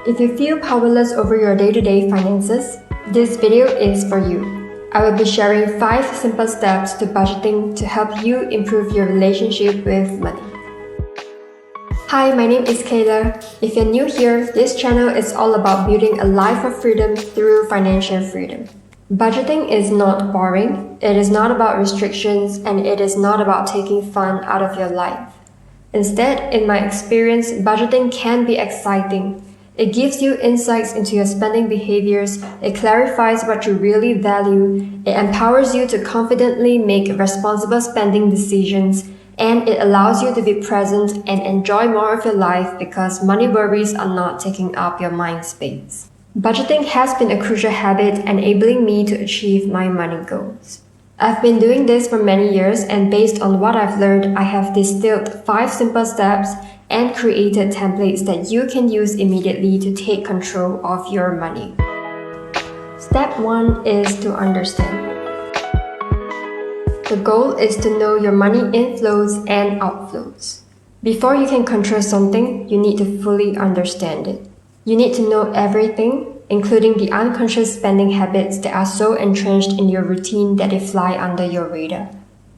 If you feel powerless over your day-to-day finances, this video is for you. I will be sharing 5 simple steps to budgeting to help you improve your relationship with money. Hi, my name is Kayla. If you're new here, this channel is all about building a life of freedom through financial freedom. Budgeting is not boring, it is not about restrictions, and it is not about taking fun out of your life. Instead, in my experience, budgeting can be exciting. It gives you insights into your spending behaviors, it clarifies what you really value, it empowers you to confidently make responsible spending decisions, and it allows you to be present and enjoy more of your life because money worries are not taking up your mind space. Budgeting has been a crucial habit enabling me to achieve my money goals. I've been doing this for many years, and based on what I've learned, I have distilled 5 simple steps and created templates that you can use immediately to take control of your money. Step 1 is to understand. The goal is to know your money inflows and outflows. Before you can control something, you need to fully understand it. You need to know everything, including the unconscious spending habits that are so entrenched in your routine that they fly under your radar.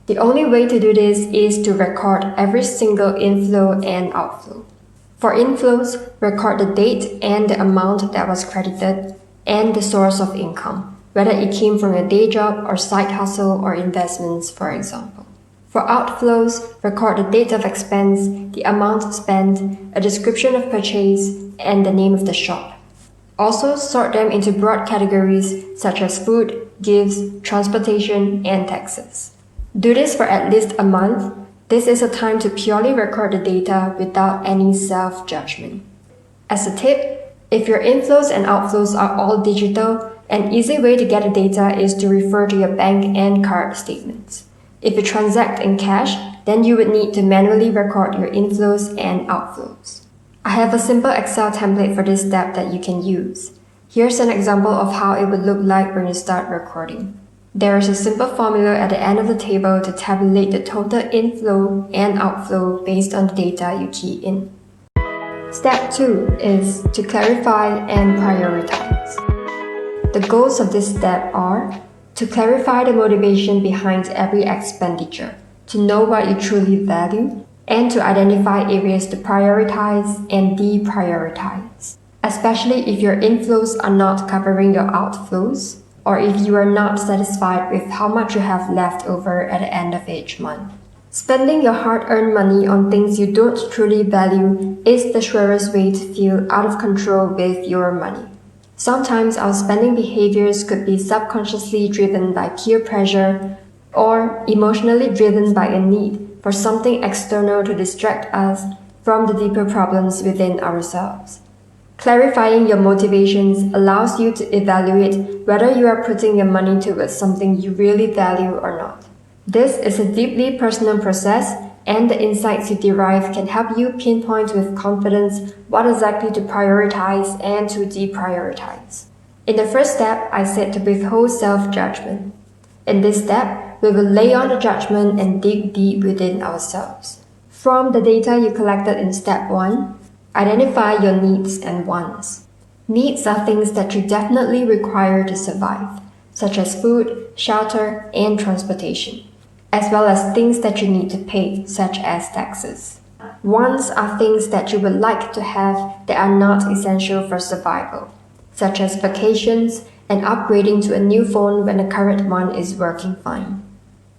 The only way to do this is to record every single inflow and outflow. For inflows, record the date and the amount that was credited and the source of income, whether it came from your day job or side hustle or investments, for example. For outflows, record the date of expense, the amount spent, a description of purchase, and the name of the shop. Also, sort them into broad categories such as food, gifts, transportation, and taxes. Do this for at least a month. This is a time to purely record the data without any self-judgment. As a tip, if your inflows and outflows are all digital, an easy way to get the data is to refer to your bank and card statements. If you transact in cash, then you would need to manually record your inflows and outflows. I have a simple Excel template for this step that you can use. Here's an example of how it would look like when you start recording. There is a simple formula at the end of the table to tabulate the total inflow and outflow based on the data you key in. Step 2 is to clarify and prioritize. The goals of this step are to clarify the motivation behind every expenditure, to know what you truly value, and to identify areas to prioritize and deprioritize, especially if your inflows are not covering your outflows, or if you are not satisfied with how much you have left over at the end of each month. Spending your hard-earned money on things you don't truly value is the surest way to feel out of control with your money. Sometimes our spending behaviors could be subconsciously driven by peer pressure or emotionally driven by a need for something external to distract us from the deeper problems within ourselves. Clarifying your motivations allows you to evaluate whether you are putting your money towards something you really value or not. This is a deeply personal process, and the insights you derive can help you pinpoint with confidence what exactly to prioritize and to deprioritize. In the first step, I said to withhold self-judgment. In this step, we will lay on the judgment and dig deep within ourselves. From the data you collected in step 1, identify your needs and wants. Needs are things that you definitely require to survive, such as food, shelter, and transportation, as well as things that you need to pay, such as taxes. Wants are things that you would like to have that are not essential for survival, such as vacations and upgrading to a new phone when the current one is working fine.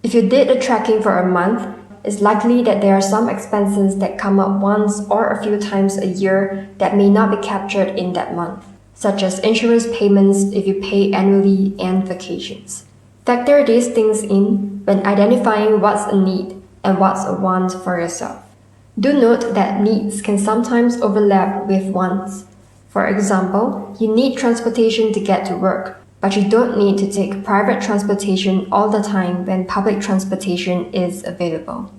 If you did the tracking for a month, it's likely that there are some expenses that come up once or a few times a year that may not be captured in that month, such as insurance payments if you pay annually and vacations. Factor these things in when identifying what's a need and what's a want for yourself. Do note that needs can sometimes overlap with wants. For example, you need transportation to get to work, but you don't need to take private transportation all the time when public transportation is available.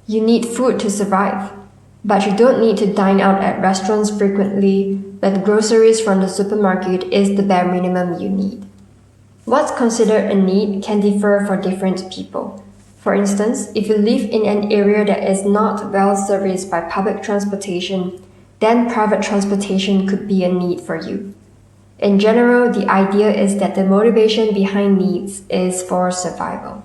You need food to survive, but you don't need to dine out at restaurants frequently when groceries from the supermarket is the bare minimum you need. What's considered a need can differ for different people. For instance, if you live in an area that is not well serviced by public transportation, then private transportation could be a need for you. In general, the idea is that the motivation behind needs is for survival.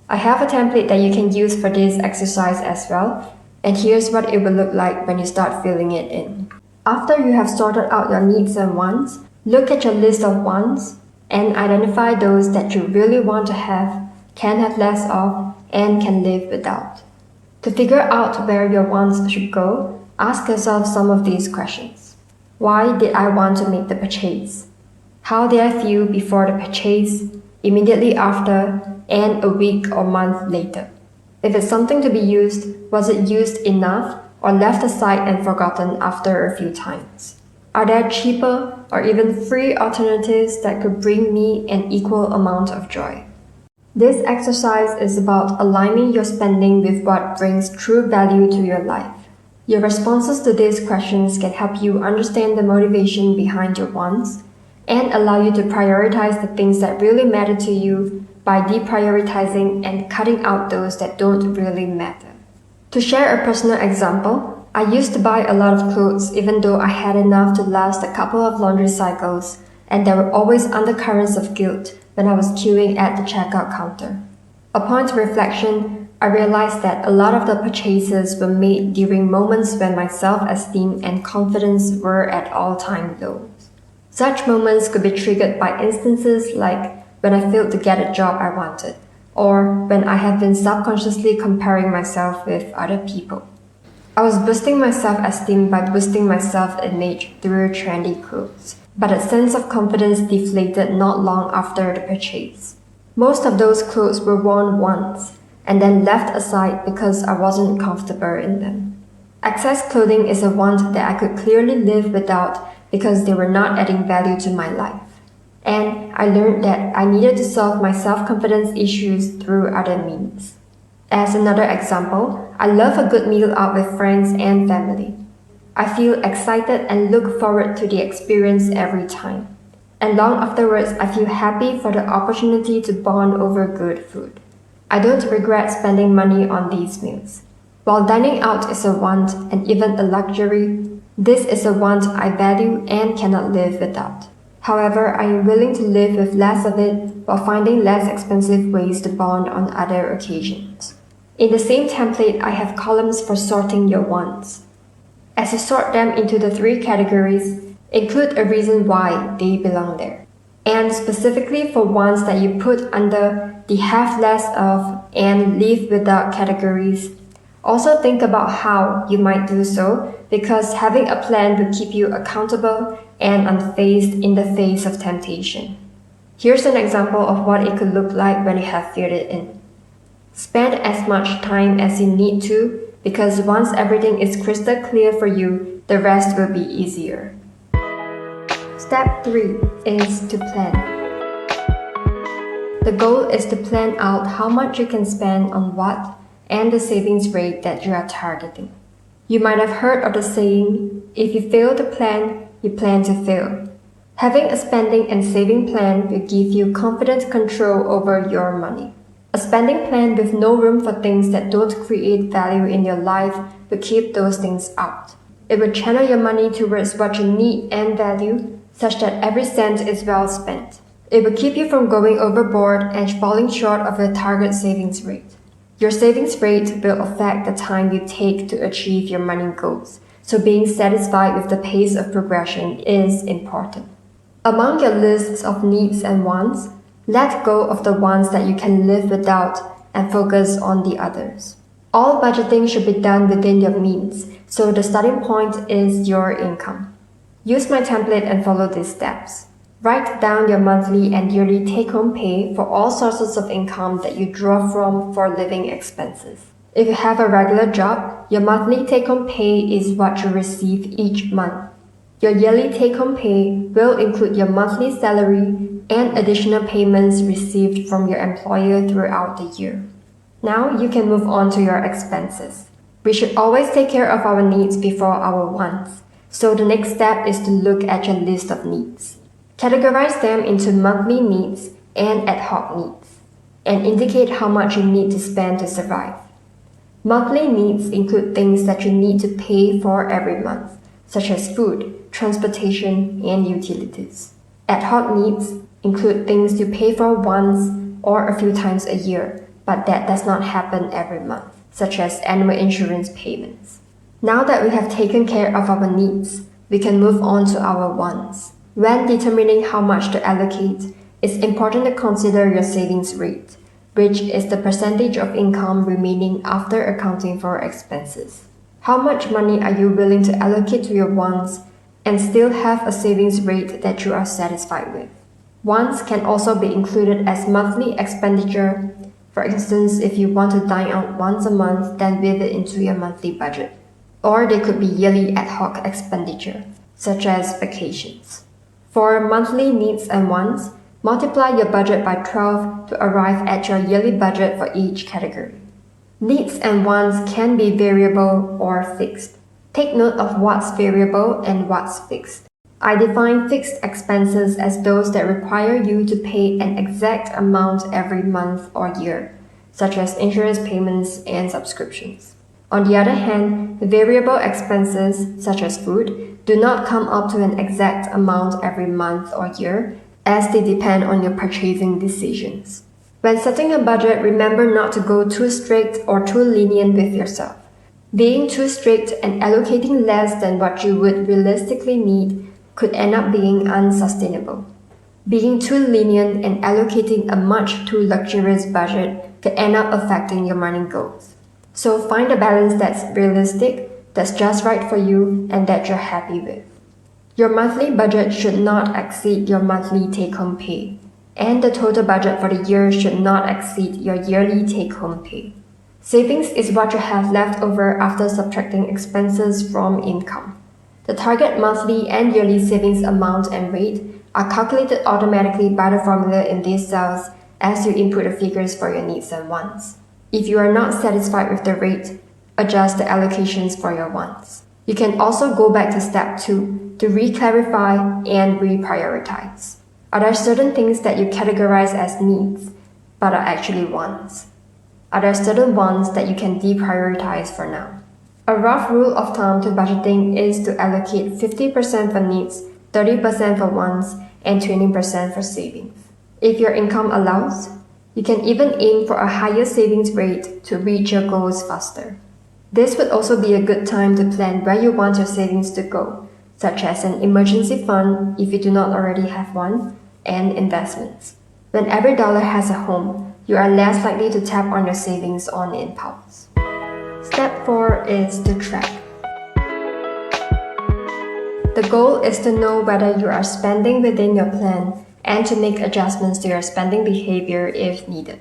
I have a template that you can use for this exercise as well, and here's what it will look like when you start filling it in. After you have sorted out your needs and wants, look at your list of wants and identify those that you really want to have, can have less of, and can live without. To figure out where your wants should go, ask yourself some of these questions. Why did I want to make the purchase? How did I feel before the purchase, immediately after, and a week or month later? If it's something to be used, was it used enough or left aside and forgotten after a few times? Are there cheaper or even free alternatives that could bring me an equal amount of joy? This exercise is about aligning your spending with what brings true value to your life. Your responses to these questions can help you understand the motivation behind your wants and allow you to prioritize the things that really matter to you by deprioritizing and cutting out those that don't really matter. To share a personal example, I used to buy a lot of clothes even though I had enough to last a couple of laundry cycles, and there were always undercurrents of guilt when I was queuing at the checkout counter. Upon reflection, I realized that a lot of the purchases were made during moments when my self-esteem and confidence were at all-time lows. Such moments could be triggered by instances like when I failed to get a job I wanted, or when I have been subconsciously comparing myself with other people. I was boosting my self-esteem by boosting my self-image through trendy clothes, but a sense of confidence deflated not long after the purchase. Most of those clothes were worn once, and then left aside because I wasn't comfortable in them. Excess clothing is a want that I could clearly live without because they were not adding value to my life. And I learned that I needed to solve my self-confidence issues through other means. As another example, I love a good meal out with friends and family. I feel excited and look forward to the experience every time. And long afterwards, I feel happy for the opportunity to bond over good food. I don't regret spending money on these meals. While dining out is a want and even a luxury, this is a want I value and cannot live without. However, I am willing to live with less of it while finding less expensive ways to bond on other occasions. In the same template, I have columns for sorting your wants. As you sort them into the 3 categories, include a reason why they belong there. And specifically for wants that you put under the have less of and live without categories, also think about how you might do so, because having a plan will keep you accountable and unfazed in the face of temptation. Here's an example of what it could look like when you have filled it in. Spend as much time as you need to, because once everything is crystal clear for you, the rest will be easier. Step 3 is to plan. The goal is to plan out how much you can spend on what and the savings rate that you are targeting. You might have heard of the saying, if you fail to plan, you plan to fail. Having a spending and saving plan will give you confident control over your money. A spending plan with no room for things that don't create value in your life will keep those things out. It will channel your money towards what you need and value, such that every cent is well spent. It will keep you from going overboard and falling short of your target savings rate. Your savings rate will affect the time you take to achieve your money goals, so being satisfied with the pace of progression is important. Among your lists of needs and wants, let go of the ones that you can live without and focus on the others. All budgeting should be done within your means, so the starting point is your income. Use my template and follow these steps. Write down your monthly and yearly take-home pay for all sources of income that you draw from for living expenses. If you have a regular job, your monthly take-home pay is what you receive each month. Your yearly take-home pay will include your monthly salary and additional payments received from your employer throughout the year. Now you can move on to your expenses. We should always take care of our needs before our wants, so the next step is to look at your list of needs. Categorize them into monthly needs and ad hoc needs, and indicate how much you need to spend to survive. Monthly needs include things that you need to pay for every month, such as food, transportation, and utilities. Ad hoc needs include things you pay for once or a few times a year, but that does not happen every month, such as annual insurance payments. Now that we have taken care of our needs, we can move on to our wants. When determining how much to allocate, it's important to consider your savings rate, which is the percentage of income remaining after accounting for expenses. How much money are you willing to allocate to your wants and still have a savings rate that you are satisfied with? Wants can also be included as monthly expenditure. For instance, if you want to dine out once a month, then weave it into your monthly budget. Or they could be yearly ad hoc expenditure, such as vacations. For monthly needs and wants, multiply your budget by 12 to arrive at your yearly budget for each category. Needs and wants can be variable or fixed. Take note of what's variable and what's fixed. I define fixed expenses as those that require you to pay an exact amount every month or year, such as insurance payments and subscriptions. On the other hand, variable expenses, such as food, do not come up to an exact amount every month or year, as they depend on your purchasing decisions. When setting a budget, remember not to go too strict or too lenient with yourself. Being too strict and allocating less than what you would realistically need could end up being unsustainable. Being too lenient and allocating a much too luxurious budget could end up affecting your money goals. So find a balance that's realistic, that's just right for you, and that you're happy with. Your monthly budget should not exceed your monthly take-home pay, and the total budget for the year should not exceed your yearly take-home pay. Savings is what you have left over after subtracting expenses from income. The target monthly and yearly savings amount and rate are calculated automatically by the formula in these cells as you input the figures for your needs and wants. If you are not satisfied with the rate, adjust the allocations for your wants. You can also go back to step 2 to re-clarify and reprioritize. Are there certain things that you categorize as needs, but are actually wants? Are there certain wants that you can deprioritize for now? A rough rule of thumb to budgeting is to allocate 50% for needs, 30% for wants, and 20% for savings. If your income allows, you can even aim for a higher savings rate to reach your goals faster. This would also be a good time to plan where you want your savings to go, such as an emergency fund if you do not already have one, and investments. When every dollar has a home, you are less likely to tap on your savings on impulse. Step 4 is to track. The goal is to know whether you are spending within your plan and to make adjustments to your spending behavior if needed.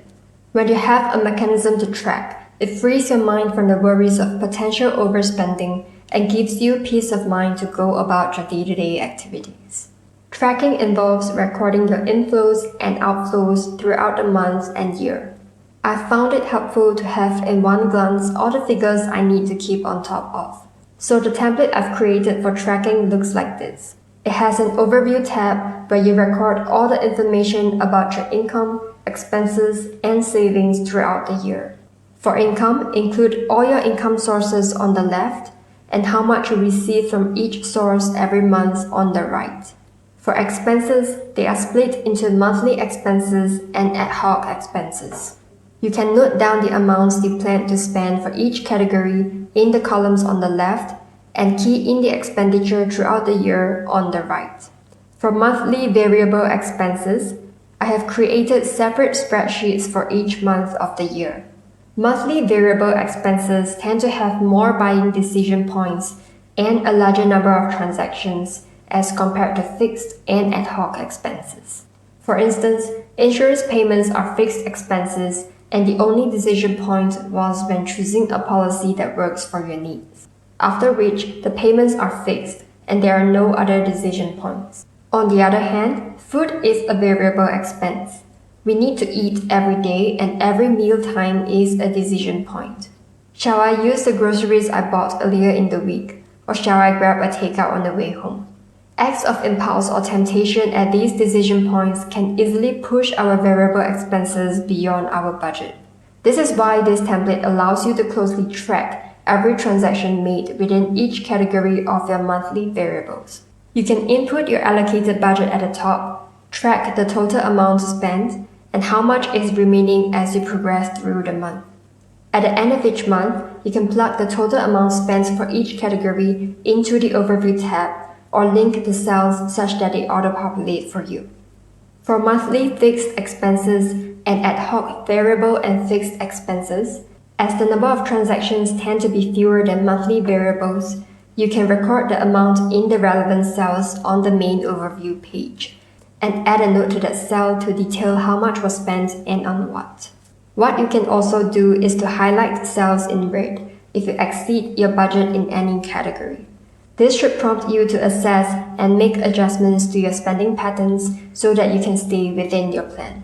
When you have a mechanism to track, it frees your mind from the worries of potential overspending and gives you peace of mind to go about your day-to-day activities. Tracking involves recording your inflows and outflows throughout the month and year. I found it helpful to have in one glance all the figures I need to keep on top of. So the template I've created for tracking looks like this. It has an overview tab where you record all the information about your income, expenses, and savings throughout the year. For income, include all your income sources on the left and how much you receive from each source every month on the right. For expenses, they are split into monthly expenses and ad hoc expenses. You can note down the amounts you plan to spend for each category in the columns on the left and key in the expenditure throughout the year on the right. For monthly variable expenses, I have created separate spreadsheets for each month of the year. Monthly variable expenses tend to have more buying decision points and a larger number of transactions as compared to fixed and ad hoc expenses. For instance, insurance payments are fixed expenses, and the only decision point was when choosing a policy that works for your needs, after which the payments are fixed and there are no other decision points. On the other hand, food is a variable expense. We need to eat every day and every mealtime is a decision point. Shall I use the groceries I bought earlier in the week, or shall I grab a takeout on the way home? Acts of impulse or temptation at these decision points can easily push our variable expenses beyond our budget. This is why this template allows you to closely track every transaction made within each category of your monthly variables. You can input your allocated budget at the top, track the total amount spent, and how much is remaining as you progress through the month. At the end of each month, you can plug the total amount spent for each category into the Overview tab or link the cells such that they auto-populate for you. For monthly fixed expenses and ad hoc variable and fixed expenses, as the number of transactions tend to be fewer than monthly variables, you can record the amount in the relevant cells on the main Overview page and add a note to that cell to detail how much was spent and on what. What you can also do is to highlight cells in red if you exceed your budget in any category. This should prompt you to assess and make adjustments to your spending patterns so that you can stay within your plan.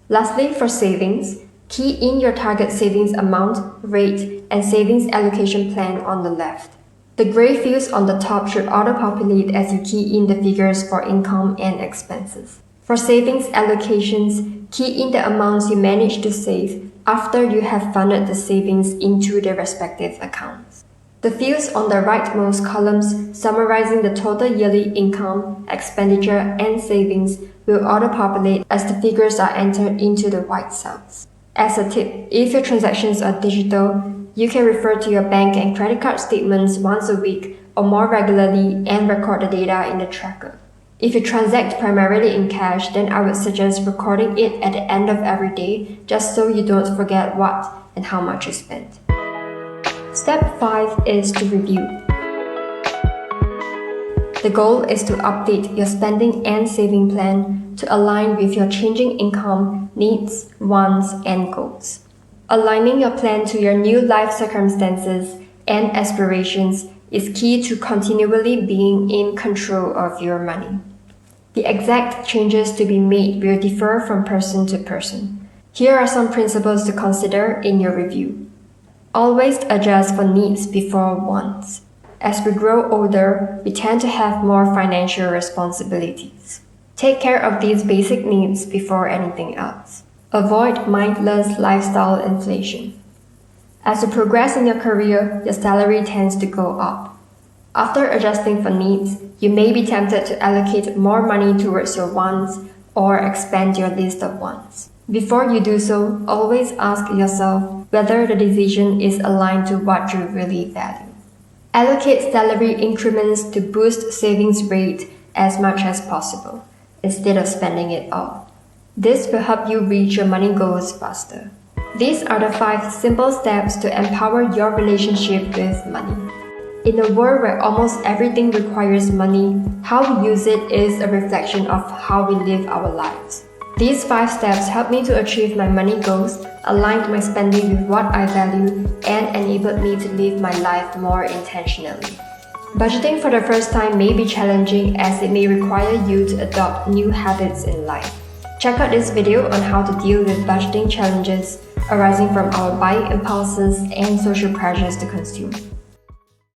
Lastly, for savings, key in your target savings amount, rate, and savings allocation plan on the left. The gray fields on the top should auto-populate as you key in the figures for income and expenses. For savings allocations, key in the amounts you manage to save after you have funded the savings into the respective accounts. The fields on the rightmost columns summarizing the total yearly income, expenditure, and savings will auto-populate as the figures are entered into the white cells. As a tip, if your transactions are digital, you can refer to your bank and credit card statements once a week or more regularly and record the data in the tracker. If you transact primarily in cash, then I would suggest recording it at the end of every day just so you don't forget what and how much you spent. Step 5 is to review. The goal is to update your spending and saving plan to align with your changing income, needs, wants, and goals. Aligning your plan to your new life circumstances and aspirations is key to continually being in control of your money. The exact changes to be made will differ from person to person. Here are some principles to consider in your review. Always adjust for needs before wants. As we grow older, we tend to have more financial responsibilities. Take care of these basic needs before anything else. Avoid mindless lifestyle inflation. As you progress in your career, your salary tends to go up. After adjusting for needs, you may be tempted to allocate more money towards your wants or expand your list of wants. Before you do so, always ask yourself whether the decision is aligned to what you really value. Allocate salary increments to boost savings rate as much as possible, instead of spending it all. This will help you reach your money goals faster. These are the 5 simple steps to empower your relationship with money. In a world where almost everything requires money, how we use it is a reflection of how we live our lives. These 5 steps helped me to achieve my money goals, aligned my spending with what I value, and enabled me to live my life more intentionally. Budgeting for the first time may be challenging as it may require you to adopt new habits in life. Check out this video on how to deal with budgeting challenges arising from our buying impulses and social pressures to consume.